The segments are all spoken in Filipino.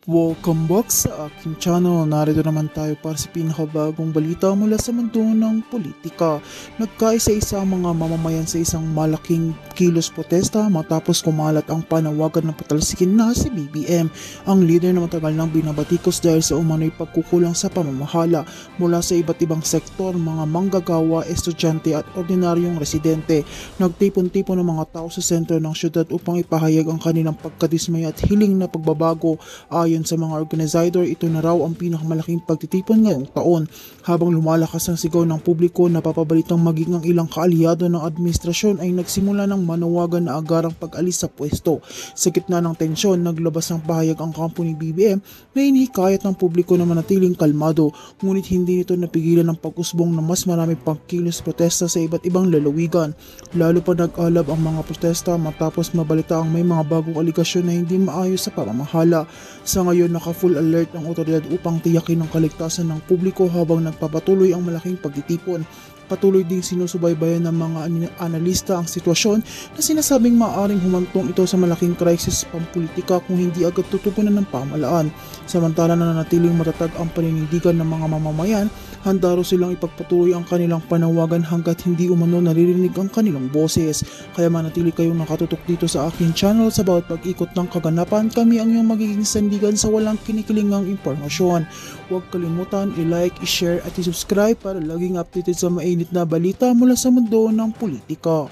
Welcome back sa aking channel. Narito naman tayo para sa pinakabagong balita mula sa mundo ng politika. Nagkaisa-isa ang mga mamamayan sa isang malaking kilos protesta matapos kumalat ang panawagan ng patalsikin na si BBM. Ang leader na matagal nang binabatikos dahil sa umano'y pagkukulang sa pamamahala mula sa iba't ibang sektor, mga manggagawa, estudyante at ordinaryong residente. Nagtipon-tipon ng mga tao sa sentro ng syudad upang ipahayag ang kanilang pagkadismay at hiling na pagbabago. Ayon sa mga organizer, ito na raw ang pinakamalaking pagtitipon ngayong taon. Habang lumalakas ang sigaw ng publiko, napapabalitang maging ang ilang kaalyado ng administrasyon ay nagsimula ng manawagan na agarang pag-alis sa pwesto. Sa gitna ng tensyon, naglabas ng pahayag ang kampo ni BBM na inihikayat ng publiko na manatiling kalmado, ngunit hindi nito napigilan ng pag-usbong na mas marami pang kilos protesta sa iba't ibang lalawigan. Lalo pa nag-alab ang mga protesta matapos mabalita ang may mga bagong aligasyon na hindi maayos sa pamamahala. Sa ngayon, naka-full alert ang otoridad upang tiyakin ang kaligtasan ng publiko habang nagpapatuloy ang malaking pagtitipon. Patuloy ding sinusubaybayan ng mga analista ang sitwasyon na sinasabing maaaring humantong ito sa malaking krisis pampolitika kung hindi agad tutugunan ng pamahalaan. Samantala na nanatiling matatag ang paninindigan ng mga mamamayan, handa raw silang ipagpatuloy ang kanilang panawagan hanggat hindi umano naririnig ang kanilang boses. Kaya manatili kayong nakatutok dito sa aking channel. Sa bawat pag-ikot ng kaganapan, kami ang iyong magiging sandigan sa walang kinikilingang impormasyon. Huwag kalimutan i-like, i-share at i-subscribe para laging updated sa mainit na balita mula sa mundo ng politika.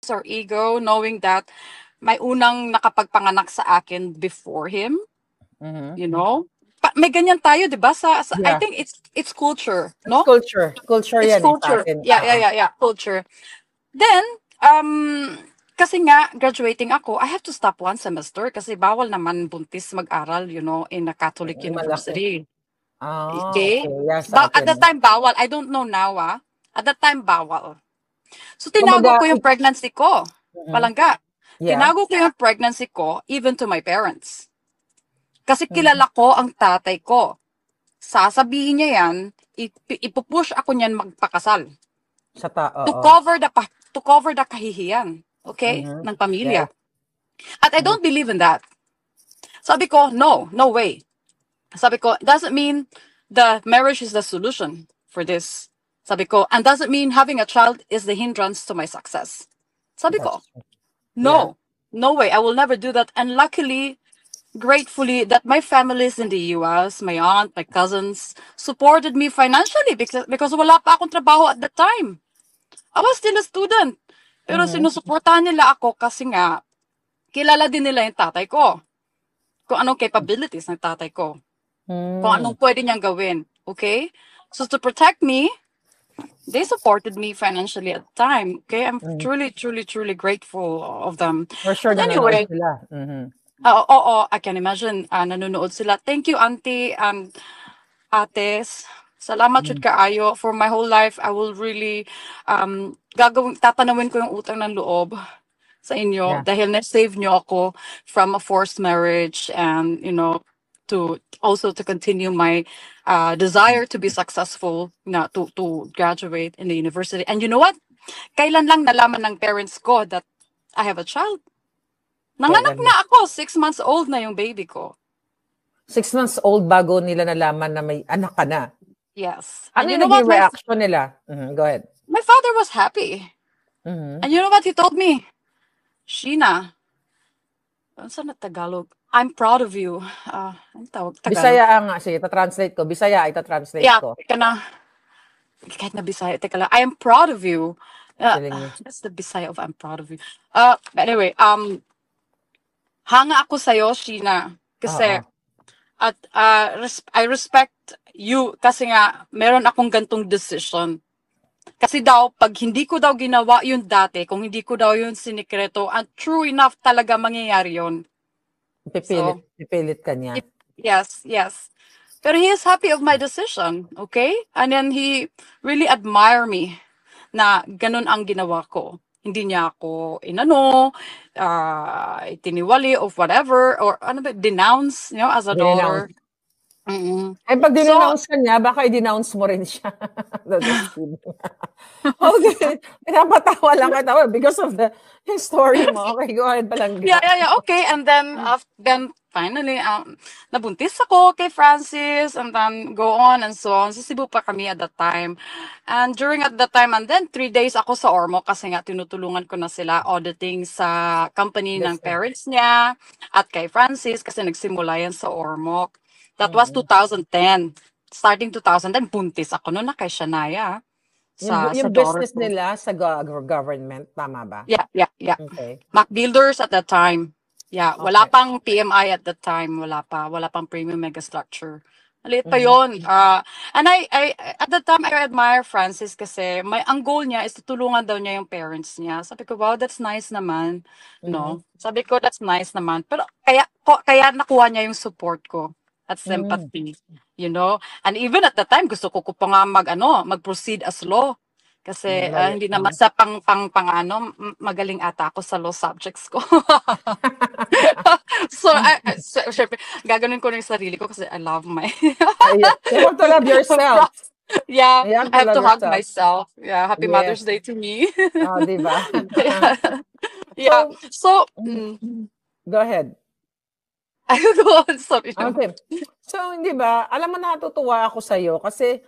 Or ego, knowing that may unang nakapagpanganak sa akin before him, you know? May ganyan tayo, 'di ba? I think it's culture, no? Culture It's yan culture. sa atin. Yeah, culture. Then, kasi nga, graduating ako, I have to stop one semester kasi bawal naman buntis mag-aral, you know, in a Catholic university. Okay? Yes, At that time, bawal. I don't know now, At that time, bawal. So, tinago ko yung pregnancy ko. Palangga. Tinago ko yung pregnancy ko even to my parents. Kasi kilala ko ang tatay ko. Sasabihin niya yan, ipupush ako niyan magpakasal. Sa tao. To cover the kahihiyan, okay, ng pamilya. At I don't believe in that. Sabi ko, no way. Sabi ko, it doesn't mean the marriage is the solution for this. Sabi ko, and doesn't mean having a child is the hindrance to my success. Sabi ko, no way, I will never do that. And luckily, gratefully, that my family is in the US, my aunt, my cousins, supported me financially because wala pa akong trabaho at that time. I was still a student. Pero sinusuportahan nila ako kasi nga, kilala din nila yung tatay ko. Kung anong capabilities ng tatay ko. Kung anong pwede niyang gawin. Okay? So to protect me, they supported me financially at the time. Okay? I'm truly grateful of them. For sure, but anyway, sila. I can imagine nanonood sila. Thank you, auntie and ates. Salamat jud kaayo. For my whole life, I will really tatanawin ko yung utang ng loob sa inyo dahil na-save nyo ako from a forced marriage and, you know, to continue my desire to be successful, to graduate in the university. And you know what? Kailan lang nalaman ng parents ko that I have a child? Nanganak na ako. 6 months old na yung baby ko. 6 months old bago nila nalaman na may anak ka na? Yes. Ano yung naging reaction nila? Go ahead. My father was happy. And you know what he told me? Sheena, saan na Tagalog? I'm proud of you. Ano tawag? Tagalog? Bisaya nga. Sige, ita-translate ko. Bisaya, ita-translate ko. Kahit na Bisaya. Teka lang. I am proud of you. That's the Bisaya of I'm proud of you. Anyway, hanga ako sa'yo, Sheena. Kasi, I respect you kasi nga, meron akong gantong decision. Kasi daw, pag hindi ko daw ginawa yun dati, kung hindi ko daw yun sinikreto, and true enough talaga mangyayari yun. Pipilit ka niya. Yes. Pero he is happy of my decision, okay? And then he really admire me na ganun ang ginawa ko. Hindi niya ako itiniwali of whatever, or denounce, as a daughter. Mm. Ay, pag So, dinonounce ka niya, baka i-denounce mo rin siya. No, just kidding. Okay. Pinapatawa lang kita because of the story mo. Okay, go ahead, Palangga. okay. And then finally, nabuntis ako kay Francis, and then go on and so on. Sa Cebu pa kami at that time. And during at that time, and then 3 days ako sa Ormoc kasi nga tinutulungan ko na sila auditing sa company ng Business. parents niya at kay Francis kasi nagsimula yan sa Ormoc. That was Mm. 2010. Starting 2010, buntis ako noon na kay Shania sa Yung daughter business ko. nila sa government, tama ba? Yeah. Okay. Mac Builders at that time. Yeah, wala Okay. pang PMI at that time. Wala pang premium megastructure. Maliit pa Mhm. yon. And I at that time I admire Francis kasi ang goal niya is tutulungan daw niya yung parents niya. Sabi ko, wow, that's nice naman, Mhm. no? Sabi ko, that's nice naman. Pero kaya nakuha niya yung support ko at sympathy, you know? And even at that time gusto ko pa nga mag-proceed as law. Kasi Lawyer. hindi naman sa magaling ata ako sa law subjects ko. So, syempre, gaganon ko na yung sarili ko kasi I love my... You have to love yourself. Yeah, You have to I have to love hug yourself. myself. Yeah, happy Yes. Mother's Day to me. Oh, di ba? Yeah. So, Go ahead. I don't know. Sorry. Okay. So, hindi ba, alam mo, natutuwa ako sa'yo kasi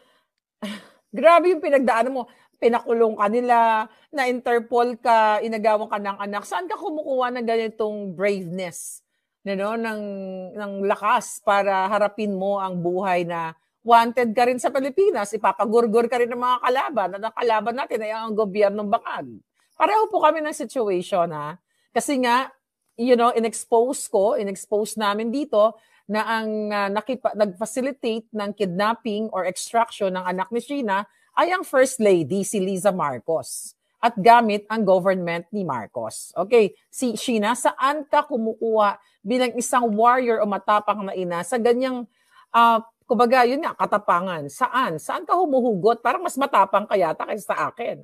grabe yung pinagdaanan mo. Pinakulong ka nila, na-interpol ka, inagawan ka ng anak. Saan ka kumukuha ng ganitong braveness, ng lakas para harapin mo ang buhay na wanted ka rin sa Pilipinas, ipapagurgur ka rin ng mga kalaban, at ang kalaban natin ay ang gobyernong bangag. Pareho po kami ng situation, ha? Kasi nga, in-expose namin dito na ang nag-facilitate ng kidnapping or extraction ng anak ni Sheena ay ang First Lady, si Liza Marcos. At gamit ang government ni Marcos. Okay, si Sheena, saan ka kumukuha bilang isang warrior o matapang na ina sa ganyang, kumbaga, yun nga, katapangan? Saan? Saan ka humuhugot? Parang mas matapang ka yata kaysa sa akin.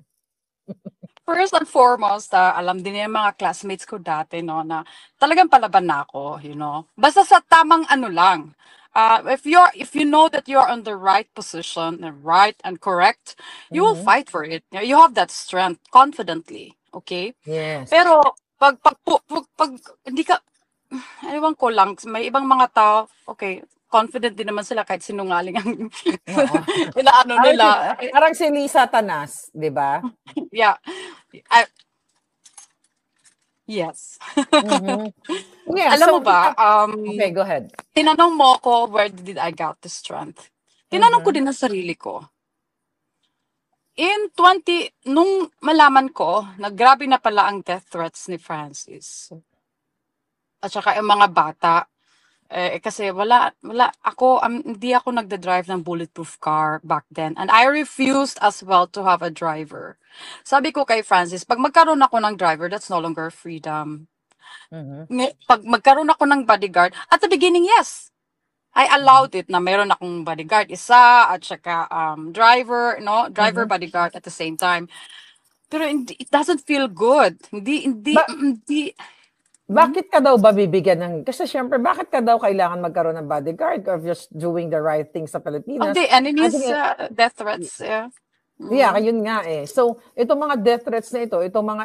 First and foremost, alam din yung mga classmates ko dati, no, na talagang palaban na ako, Basta sa tamang lang. If you know that you're on the right position, right and correct, you will fight for it. You have that strength confidently, okay? Yes. Pero pag hindi ka, ewan ko lang, may ibang mga tao, okay, confident din naman sila kahit sinungaling ang nila. Parang si Lisa Tanas, di ba? Yeah. Yes. Yeah, Alam mo ba, okay, go ahead. tinanong mo ko, where did I got the strength? Tinanong ko din ang sarili ko. Nung malaman ko, na grabe na pala ang death threats ni Francis. At saka yung mga bata, kasi hindi ako nagda-drive ng bulletproof car back then. And I refused as well to have a driver. Sabi ko kay Francis, pag magkaroon ako ng driver, that's no longer freedom. Pag magkaroon ako ng bodyguard, at the beginning, yes, I allowed it na meron akong bodyguard, isa, at saka driver, bodyguard at the same time. Pero it doesn't feel good. Hindi. Bakit ka daw ba bibigyan ng... Kasi syempre, bakit ka daw kailangan magkaroon ng bodyguard of just doing the right thing sa Pilipinas? Of the enemies, death threats, yeah. Yeah, yun nga eh. So, itong mga death threats na ito, itong mga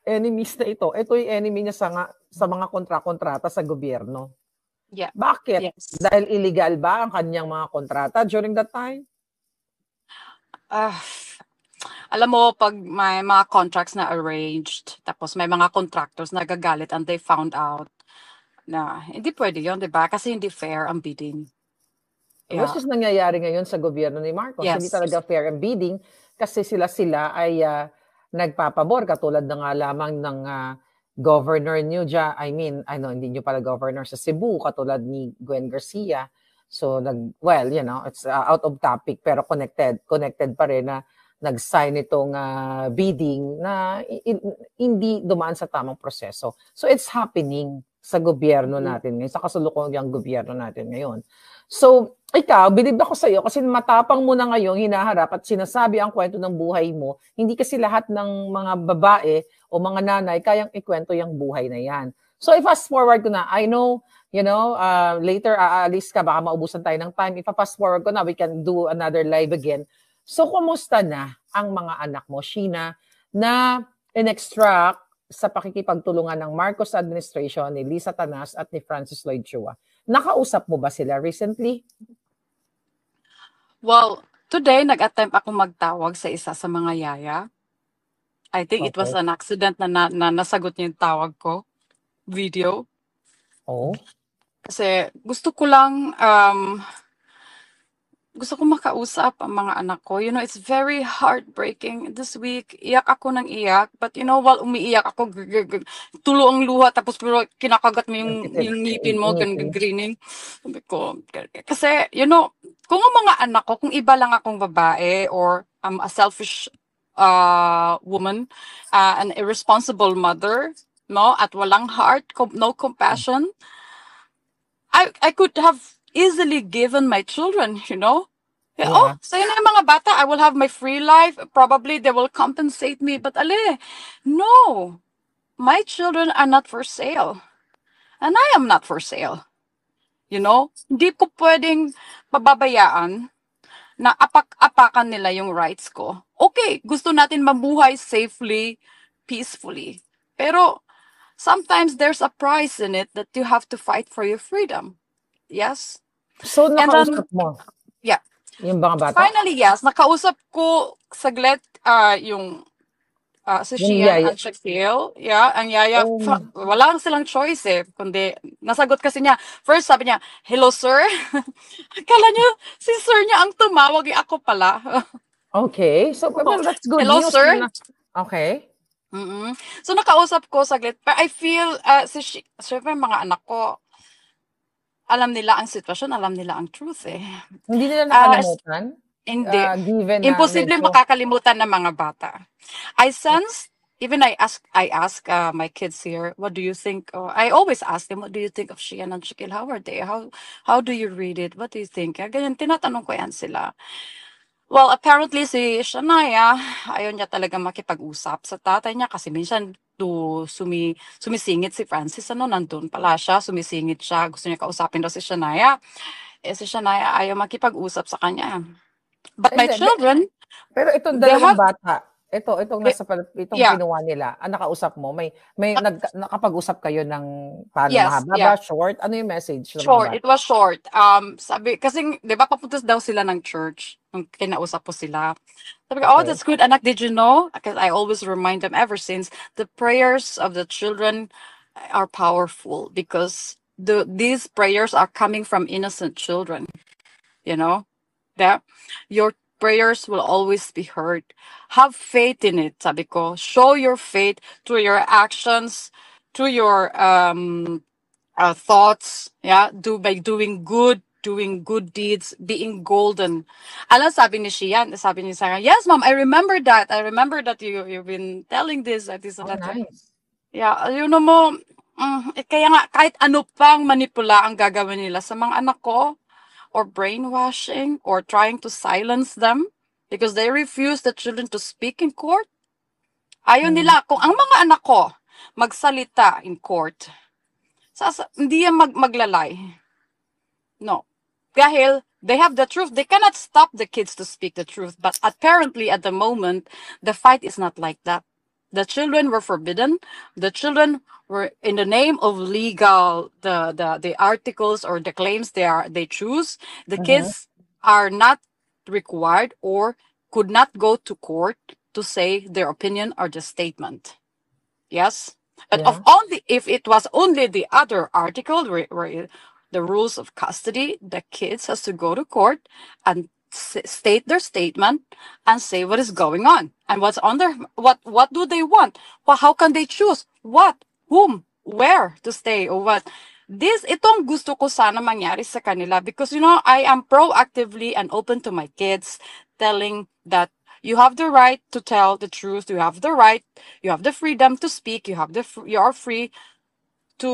enemies na ito yung enemy niya sa mga kontrata sa gobyerno. Yeah. Bakit? Yes. Dahil illegal ba ang kanyang mga kontrata during that time? Alam mo, pag may mga contracts na arranged, tapos may mga contractors na gagalit and they found out na hindi pwede yun, di ba? Kasi hindi fair ang bidding. Yeah. Which is nangyayari ngayon sa gobyerno ni Marcos. Yes. Hindi talaga fair ang bidding kasi sila ay nagpapabor katulad na nga lamang ng governor niyo dyan. Hindi niyo pala governor sa Cebu katulad ni Gwen Garcia. So, it's out of topic pero connected pa rin na nag-sign itong bidding na hindi dumaan sa tamang proseso. So, it's happening sa gobyerno natin ngayon, sa kasalukuyang gobyerno natin ngayon. So, ikaw, bilib ako sa iyo kasi matapang mo na ngayon hinaharap at sinasabi ang kwento ng buhay mo. Hindi kasi lahat ng mga babae o mga nanay kayang ikwento yung buhay na yan. So, i-fast forward ko na. I know, later aalis ka, baka maubusan tayo ng time. Ipa-fast forward ko na, we can do another live again. So, kumusta na ang mga anak mo, Sheena, na in-extract sa pakikipagtulungan ng Marcos administration, ni Lisa Tanas at ni Francis Lloyd Chua? Nakausap mo ba sila recently? Well, today, nag-attempt ako magtawag sa isa sa mga yaya. I think it was Okay. an accident na nasagot niya yung tawag ko. Video. Oh. Kasi gusto ko makausap ang mga anak ko. You know, it's very heartbreaking. This week, iyak ako ng iyak. But you know, while umiiyak ako, tulo ang luha, tapos pero kinakagat mo yung ngipin mo, grinning. Sabi ko, kasi, you know, kung ang mga anak ko, kung iba lang akong babae, or I'm a selfish woman, an irresponsible mother, no, at walang heart, no compassion, I could have easily given my children, you know. Yeah. Oh, sa'yo na yung mga bata, I will have my free life. Probably they will compensate me. But no. My children are not for sale. And I am not for sale. You know? Hindi ko pwedeng pababayaan na apak-apakan nila yung rights ko. Okay, gusto natin mabuhay safely, peacefully. Pero sometimes there's a price in it that you have to fight for your freedom. Yes? So, nakausap mo? Yeah. Yung mga bata? Finally, yes. Nakausap ko saglit yung si Shian at Shaquille. Yeah, ang yaya. Wala silang choice kundi nasagot kasi niya. First, sabi niya, hello, sir. Akala niyo, si sir niya ang tumawag. Ako pala. Okay. So, well, that's good hello, news. Sir. Okay. So, nakausap ko saglit. But I feel, syempre, mga anak ko, alam nila ang sitwasyon, alam nila ang truth Hindi nila nakalimutan? Hindi. Given Imposible makakalimutan ng mga bata. I sense, even I ask my kids here, what do you think? I always ask them, what do you think of Shian and Shaquille? How are they? How do you read it? What do you think? Ganyan, tinatanong ko yan sila. Well, apparently si Shania, ayaw niya talaga makipag-usap sa tatay niya kasi minsan sumisingit si Francis, nandun pala siya, sumisingit siya, gusto niya kausapin daw si Shania. Si Shania ayaw makipag-usap sa kanya. But my children, pero itong dalawang bata, itong kinuha nila, nakausap mo, may nakapag-usap kayo ng paano, mahaba, short? Ano yung message? Short, it was short. Sabi, kasi, di ba, papunta daw sila ng church, nung kinausap po sila. Sabi ko, that's good, anak, did you know? Because I always remind them ever since, the prayers of the children are powerful because these prayers are coming from innocent children, you know? That your prayers will always be heard. Have faith in it, sabi ko. Show your faith through your actions, through your thoughts, by doing good deeds, being golden. Alam, sabi ni Shian, sabi ni Sarah, yes, ma'am, I remember that you've been telling this, that is, that. Nice. Yeah, you know mo, kaya nga, kahit ano pang manipula ang gagawin nila sa mga anak ko, or brainwashing, or trying to silence them because they refuse the children to speak in court. Ayaw nila, kung ang mga anak ko magsalita in court, hindi yan maglalay. No. Dahil they have the truth. They cannot stop the kids to speak the truth. But apparently at the moment, the fight is not like that. The children were forbidden. The children were, in the name of legal, the articles or the claims they choose, the kids are not required or could not go to court to say their opinion or the statement. Yes? But if it was only the other article where the rules of custody, the kids has to go to court and state their statement and say what is going on and what's on their what do they want, how can they choose what, whom, where to stay, or what. Itong gusto ko sana mangyari sa kanila because I am proactively and open to my kids, telling that you have the right to tell the truth, you have the freedom to speak, you are free to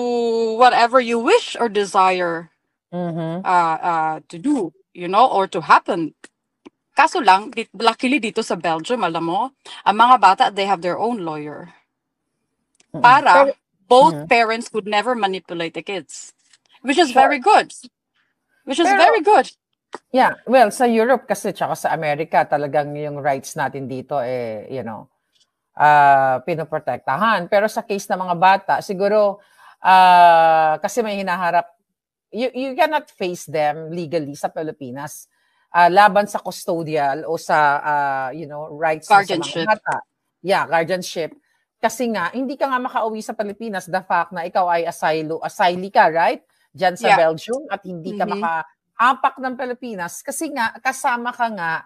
whatever you wish or desire to do, or to happen. Kaso lang, luckily dito sa Belgium, alam mo, ang mga bata, they have their own lawyer. Para both Mhm. parents would never manipulate the kids, which is Sure. very good. Which is Pero, very good. yeah, well, sa Europe kasi tsaka sa Amerika, talagang yung rights natin dito, pinoprotektahan. Pero sa case ng mga bata, siguro, kasi may hinaharap, you cannot face them legally sa Pilipinas laban sa custodial o sa, rights mo sa mga Guardianship. bata. Yeah, guardianship. Kasi nga, hindi ka nga makauwi sa Pilipinas the fact na ikaw ay asylee ka, right? Diyan sa Yeah. Belgium at hindi ka maka-ampak ng Pilipinas kasi nga, kasama ka nga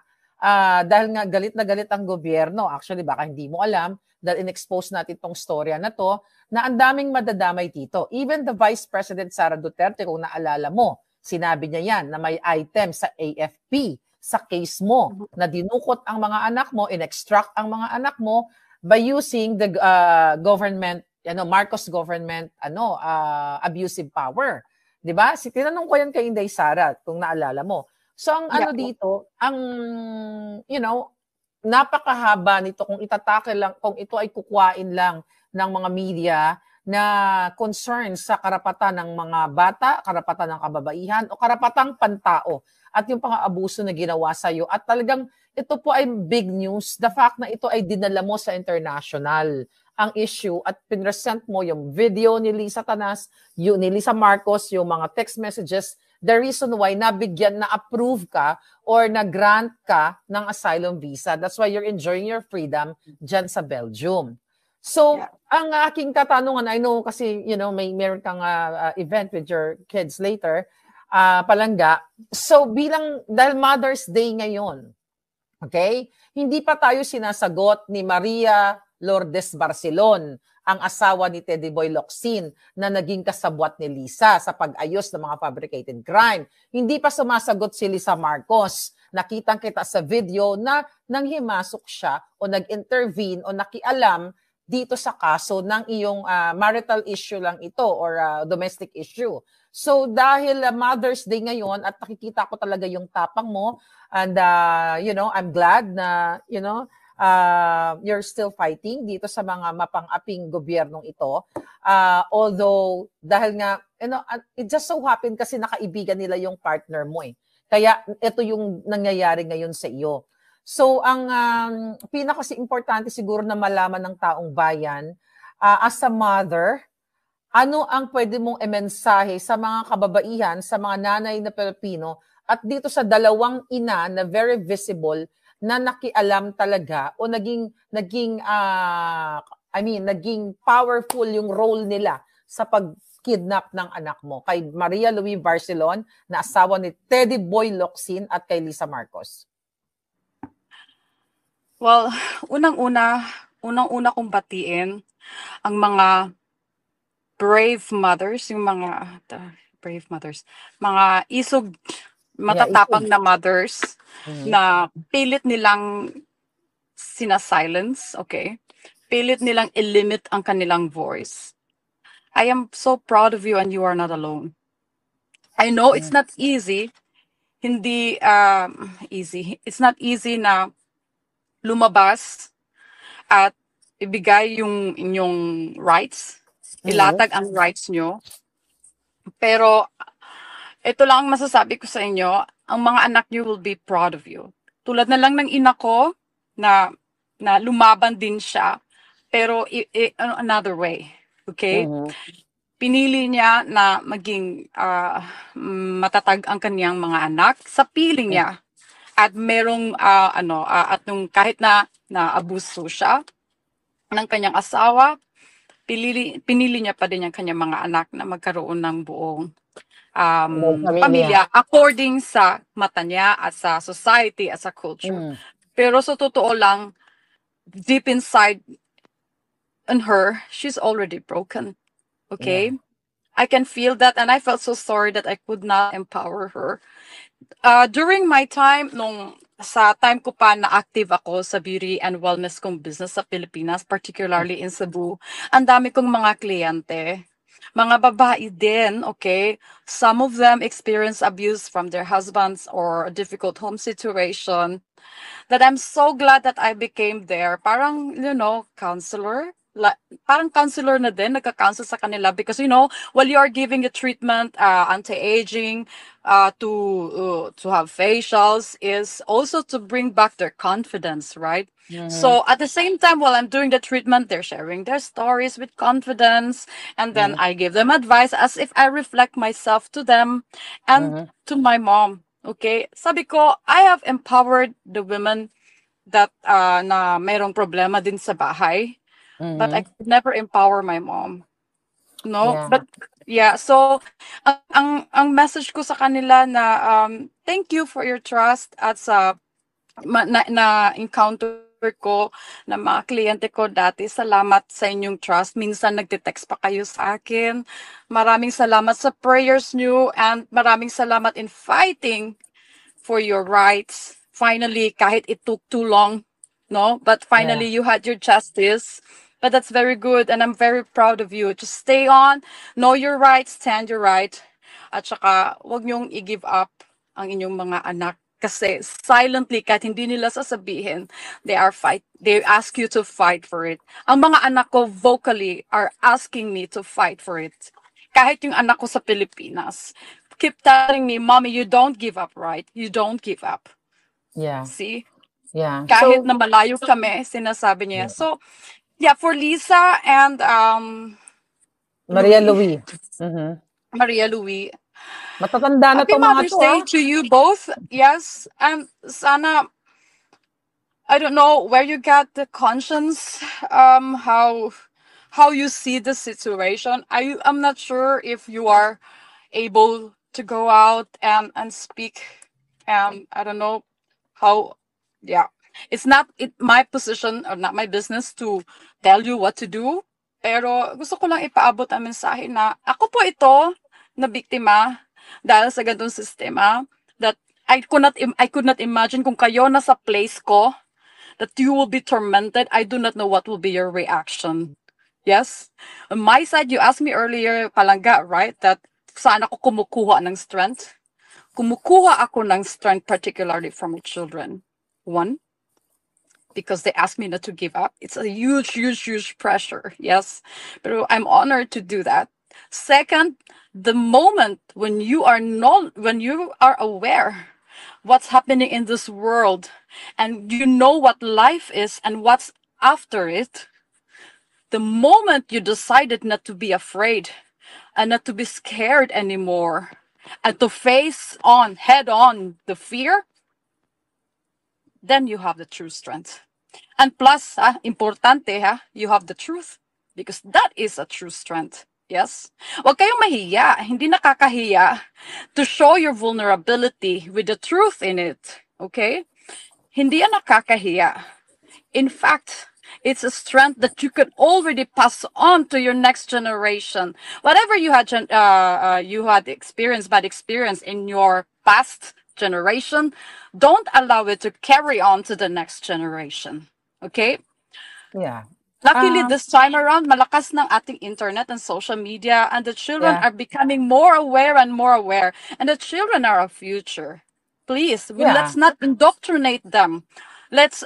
dahil nga galit na galit ang gobyerno. Actually, baka hindi mo alam dahil in-expose natin tong storya na to, na ang daming madadamay dito. Even the Vice President Sara Duterte, kung naalala mo, sinabi niya yan na may item sa AFP sa case mo na dinukot ang mga anak mo, in-extract ang mga anak mo by using the government, Marcos government, abusive power. 'Di ba? Tinanong ko yan kay Inday Sara, kung naalala mo. So ang dito, ang napakahaba nito kung itatake lang, kung ito ay kukuhain lang ng mga media na concern sa karapatan ng mga bata, karapatan ng kababaihan o karapatang pantao at yung pang-aabuso na ginawa sa iyo. At talagang ito po ay big news. The fact na ito ay dinala mo sa international ang issue at pinresent mo yung video ni Lisa Tanas, ni Lisa Marcos, yung mga text messages, the reason why nabigyan, na-approve ka or na-grant ka ng asylum visa. That's why you're enjoying your freedom dyan sa Belgium. So, ang aking katanungan, I know kasi, meron kang event with your kids later, palangga. So, dahil Mother's Day ngayon, okay, hindi pa tayo sinasagot ni Maria Lourdes Barcelon, ang asawa ni Teddy Boy Locsin na naging kasabwat ni Lisa sa pag-ayos ng mga fabricated crime. Hindi pa sumasagot si Lisa Marcos. Nakitang kita sa video na nanghimasok siya o nag-intervene o nakialam dito sa kaso ng iyong marital issue lang ito or domestic issue. So dahil Mother's Day ngayon at nakikita ko talaga yung tapang mo and I'm glad na you're still fighting dito sa mga mapang-aping gobyernong ito. Although dahil nga it just so happened kasi nakaibigan nila yung partner mo eh. Kaya ito yung nangyayari ngayon sa iyo. So, ang pinaka-importante siguro na malaman ng taong bayan, as a mother, ano ang pwede mong emensahe sa mga kababaihan, sa mga nanay na Pilipino, at dito sa dalawang ina na very visible, na nakialam talaga o naging powerful yung role nila sa pag-kidnap ng anak mo. Kay Maria Louie Barcelon, na asawa ni Teddy Boy Locsin, at kay Lisa Marcos. Well, unang-una kong batiin ang mga brave mothers, yung mga brave mothers, mga matatapang na mothers na pilit nilang sina-silence, okay? Pilit nilang i-limit ang kanilang voice. I am so proud of you and you are not alone. I know it's not easy. Hindi easy. It's not easy na lumabas at ibigay yung inyong rights, ilatag ang rights nyo. Pero ito lang ang masasabi ko sa inyo, ang mga anak nyo will be proud of you. Tulad na lang ng ina ko na lumaban din siya, pero another way. Okay? Pinili niya na maging matatag ang kaniyang mga anak sa piling niya. At merong at nung kahit na abuso siya ng kanyang asawa, pinili niya pa din ang kanyang mga anak na magkaroon ng buong pamilya according sa mata niya at sa society at sa culture. Pero sa totoo lang, deep inside in her, she's already broken. Okay? I can feel that, and I felt so sorry that I could not empower her. During my time, sa time ko pa na active ako sa beauty and wellness kong business sa Pilipinas, particularly in Cebu, ang dami kong mga kliyente. Mga babae din, okay? Some of them experience abuse from their husbands or a difficult home situation. That I'm so glad that I became there. Parang, counselor, parang counselor na din, nagka-counsel sa kanila because while you are giving the treatment, anti-aging, to have facials is also to bring back their confidence, right? So at the same time, while I'm doing the treatment, they're sharing their stories with confidence, and then I give them advice as if I reflect myself to them and to my mom. Okay, sabi ko, I have empowered the women that na mayroong problema din sa bahay, but I could never empower my mom. No, Yeah. but yeah, so ang message ko sa kanila na thank you for your trust at sa na encounter ko na mga kliyente ko dati. Salamat sa inyong trust. Minsan nagte-text pa kayo sa akin. Maraming salamat sa prayers niyo and maraming salamat in fighting for your rights. Finally, kahit it took too long, no? But finally, you had your justice. But that's very good, and I'm very proud of you. Just stay on, know your rights, stand your right. At saka, huwag niyong i-give up ang inyong mga anak. Kasi silently, kahit hindi nila sasabihin, they ask you to fight for it. Ang mga anak ko vocally are asking me to fight for it. Kahit yung anak ko sa Pilipinas, keep telling me, Mommy, you don't give up, right? You don't give up. Yeah. See? Yeah. Kahit na malayo kami, sinasabi niya. So, yeah, for Lisa and Maria Louie. Maria Louie, Matatanda na Happy to mga Mother's to. Day to you both. Yes, and sana, I don't know where you got the conscience, how you see the situation. I'm not sure if you are able to go out and speak. I don't know how. Yeah, it's not my position or not my business to tell you what to do. Pero gusto ko lang ipaabot ang mensahe na ako po ito na biktima dahil sa ganitong sistema that I could not imagine kung kayo nasa place ko that you will be tormented. I do not know what will be your reaction. Yes? On my side, you asked me earlier, Palangga, right? That saan ako kumukuha ng strength? Kumukuha ako ng strength particularly from my children. One, because they asked me not to give up. It's a huge, huge, huge pressure. Yes. But I'm honored to do that. Second, the moment when you are aware what's happening in this world and you know what life is and what's after it, the moment you decided not to be afraid and not to be scared anymore and to face on head on the fear, then you have the true strength. And plus, importante, you have the truth because that is a true strength. Yes? Huwag kayong mahiya, hindi nakakahiya to show your vulnerability with the truth in it. Okay? Hindi yan nakakahiya. In fact, it's a strength that you can already pass on to your next generation. Whatever you had bad experience in your past generation, don't allow it to carry on to the next generation. Okay? Yeah. Luckily, this time around, malakas ng ating internet and social media, and the children are becoming more aware and more aware. And the children are our future. Please, let's not indoctrinate them. Let's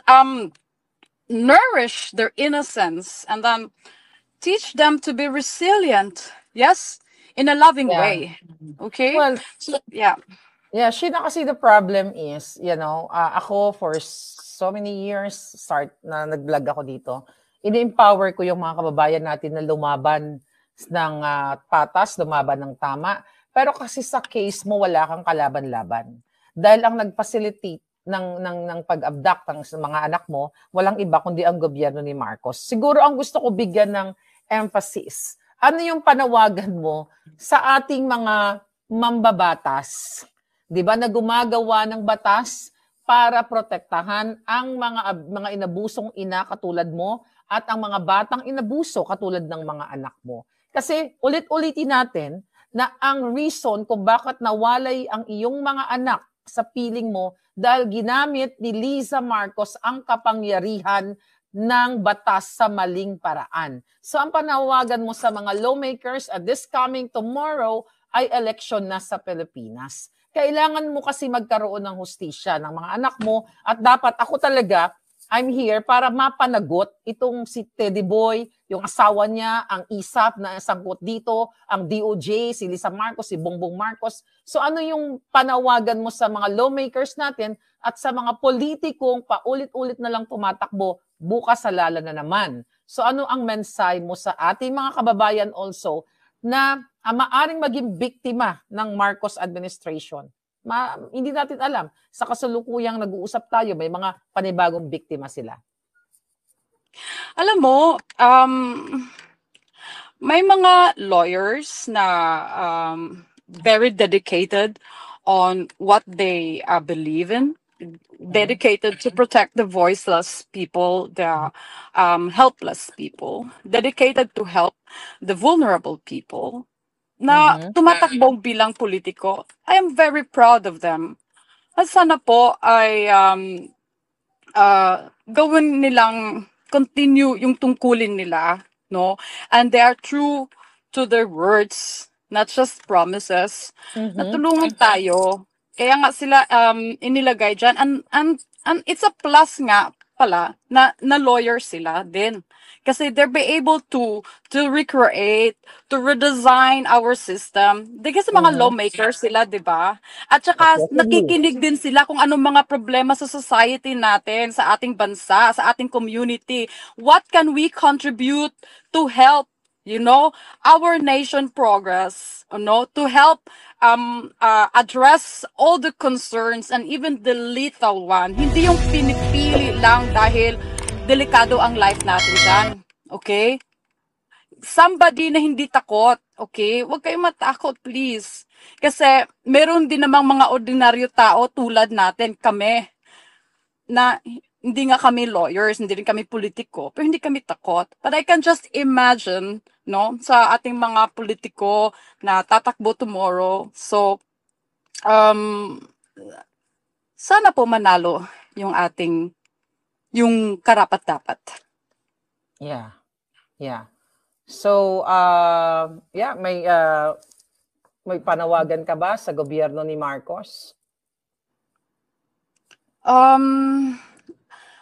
nourish their innocence and then teach them to be resilient. Yes, in a loving way. Okay. Well, so, yeah. Yeah, Sheena, kasi the problem is, ako for so many years, na nag-vlog ako dito, ini-empower ko yung mga kababayan natin na lumaban ng patas, lumaban ng tama. Pero kasi sa case mo, wala kang kalaban-laban. Dahil ang nag-facilitate ng pag-abduct ng mga anak mo, walang iba kundi ang gobyerno ni Marcos. Siguro ang gusto ko bigyan ng emphasis, ano yung panawagan mo sa ating mga mambabatas, 'di ba, na gumagawa ng batas para protektahan ang mga inabusong ina katulad mo at ang mga batang inabuso katulad ng mga anak mo. Kasi ulit-ulitin natin na ang reason kung bakit nawalay ang iyong mga anak sa piling mo dahil ginamit ni Liza Marcos ang kapangyarihan ng batas sa maling paraan. So ang panawagan mo sa mga lawmakers at this coming tomorrow ay election na sa Pilipinas. Kailangan mo kasi magkaroon ng hustisya ng mga anak mo at dapat ako talaga, I'm here para mapanagot itong si Teddy Boy, yung asawa niya, ang ISAP na sangkot dito, ang DOJ, si Lisa Marcos, si Bongbong Marcos. So ano yung panawagan mo sa mga lawmakers natin at sa mga politikong paulit-ulit na lang tumatakbo, bukas sa lala na naman? So ano ang mensahe mo sa ating mga kababayan also na maaring maging biktima ng Marcos administration? Hindi natin alam. Sa kasalukuyang nag-uusap tayo, may mga panibagong biktima sila. Alam mo, may mga lawyers na very dedicated on what they believe in, dedicated to protect the voiceless people, the helpless people, dedicated to help the vulnerable people, na tumatakbo bilang politiko. I am very proud of them. At sana po ay gawin nilang continue yung tungkulin nila, no? And they are true to their words, not just promises. Natulungan tayo. Kaya nga sila inilagay dyan. And it's a plus nga pala na lawyer sila din. Kasi they'll be able to recreate, to redesign our system. Kasi mga lawmakers sila, di ba? At saka nakikinig din sila kung anong mga problema sa society natin, sa ating bansa, sa ating community. What can we contribute to help, our nation progress, to help address all the concerns and even the lethal one. Hindi yung pinipili lang dahil delikado ang life natin dyan. Okay? Somebody na hindi takot. Okay? Huwag kayong matakot, please. Kasi meron din namang mga ordinaryo tao tulad natin, kami, na hindi nga kami lawyers, hindi rin kami politiko, pero hindi kami takot. But I can just imagine, sa ating mga politiko na tatakbo tomorrow. So, sana po manalo yung karapat-dapat. Yeah. So, may panawagan ka ba sa gobyerno ni Marcos?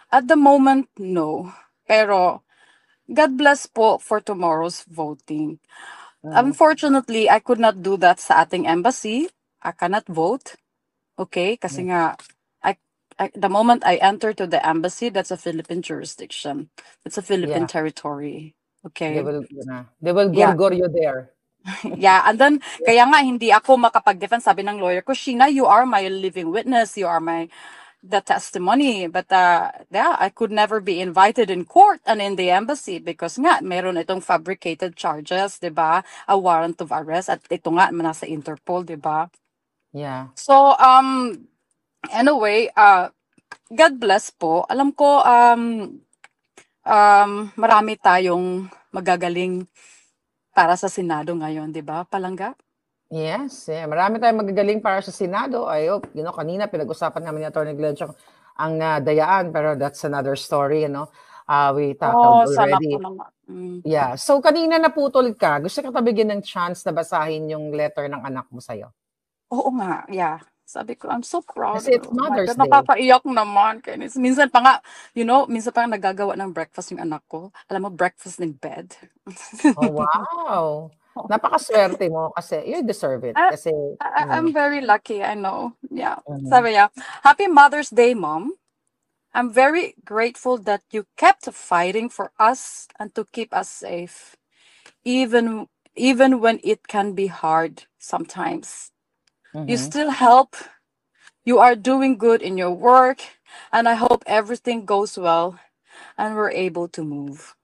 At the moment, no. Pero, God bless po for tomorrow's voting. Unfortunately, I could not do that sa ating embassy. I cannot vote. Okay? Kasi nga, the moment I enter to the embassy, that's a Philippine jurisdiction. It's a Philippine territory. Okay? They will gorgor you there. Yeah, and then, kaya nga, hindi ako makapag-defend. Sabi ng lawyer ko, Sheena, you are my living witness. You are the testimony. But, I could never be invited in court and in the embassy because nga, meron itong fabricated charges, di ba? A warrant of arrest. At ito nga, nasa Interpol, di ba? Yeah. So, anyway, God bless po. Alam ko, marami tayong magagaling para sa Senado ngayon, di ba, Palangga? Yes, marami tayong magagaling para sa Senado. I hope, kanina pinag-usapan namin ni Atty. Glenn ang dayaan, pero that's another story, we tackled already. Sana po naman. Yeah, so kanina naputol ka. Gusto ka bigyan ng chance na basahin yung letter ng anak mo sa'yo? Oo nga, yeah. Sabi ko, I'm so proud. Kasi it's Mother's Day. Nakakaiyak naman. Minsan pa nga, minsan pa nga nagagawa ng breakfast yung anak ko. Alam mo, breakfast in bed. Oh, wow. Napakaswerte mo kasi you deserve it. Kasi I'm very lucky, I know. Yeah. Sabi niya, Happy Mother's Day, Mom. I'm very grateful that you kept fighting for us and to keep us safe. Even when it can be hard sometimes. You still help. You are doing good in your work. And I hope everything goes well and we're able to move.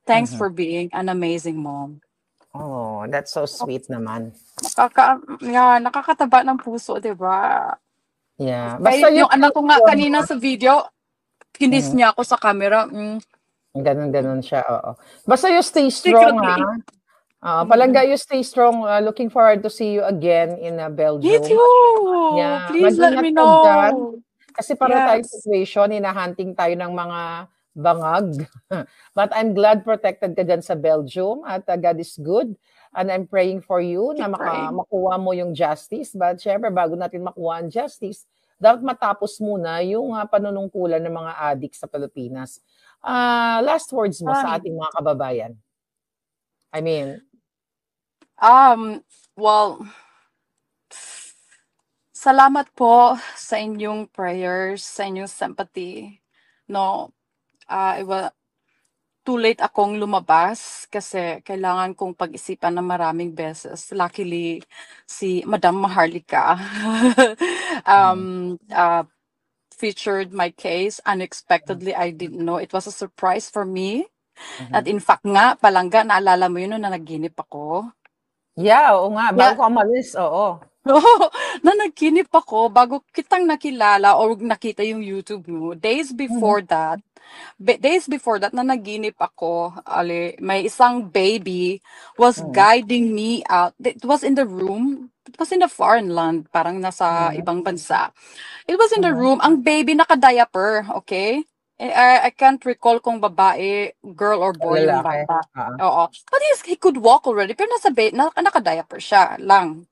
Thanks for being an amazing mom. Oh, that's so sweet naman. Nakakataba ng puso, di ba? Yeah. Basta yung anak ko nga kanina sa video, kinis niya ako sa camera. Ganon siya, oo. Basta you stay strong, ha? Palangga, you stay strong. Looking forward to see you again in Belgium. Me too! Yeah. Please let me know. Kasi para tayong situation, hinahunting tayo ng mga bangag. But I'm glad protected ka dyan sa Belgium at God is good. And I'm praying for you na makuha mo yung justice. But syempre, bago natin makuha ang justice, dapat matapos muna yung panunungkulan ng mga adik sa Pilipinas. Last words mo sa ating mga kababayan. I mean, well, salamat po sa inyong prayers, sa inyong sympathy. No, too late akong lumabas kasi kailangan kong pag-isipan ng maraming beses. Luckily, si Madam Maharlika featured my case unexpectedly. I didn't know. It was a surprise for me. At in fact nga, palangga, naalala mo yun nung nanaginip ako? yeah, oo nga. Bago ka umalis, oo. Nanaginip ako bago kitang nakilala or nakita yung YouTube mo. Days before that, nanaginip ako, may isang baby was guiding me out. It was in the room. It was in the foreign land, parang nasa ibang bansa. It was in the room. Ang baby naka-diaper, okay? I can't recall kung babae, girl, or boy yung Lalaki. bata. Oo. But he could walk already. Pero naka-diaper siya lang.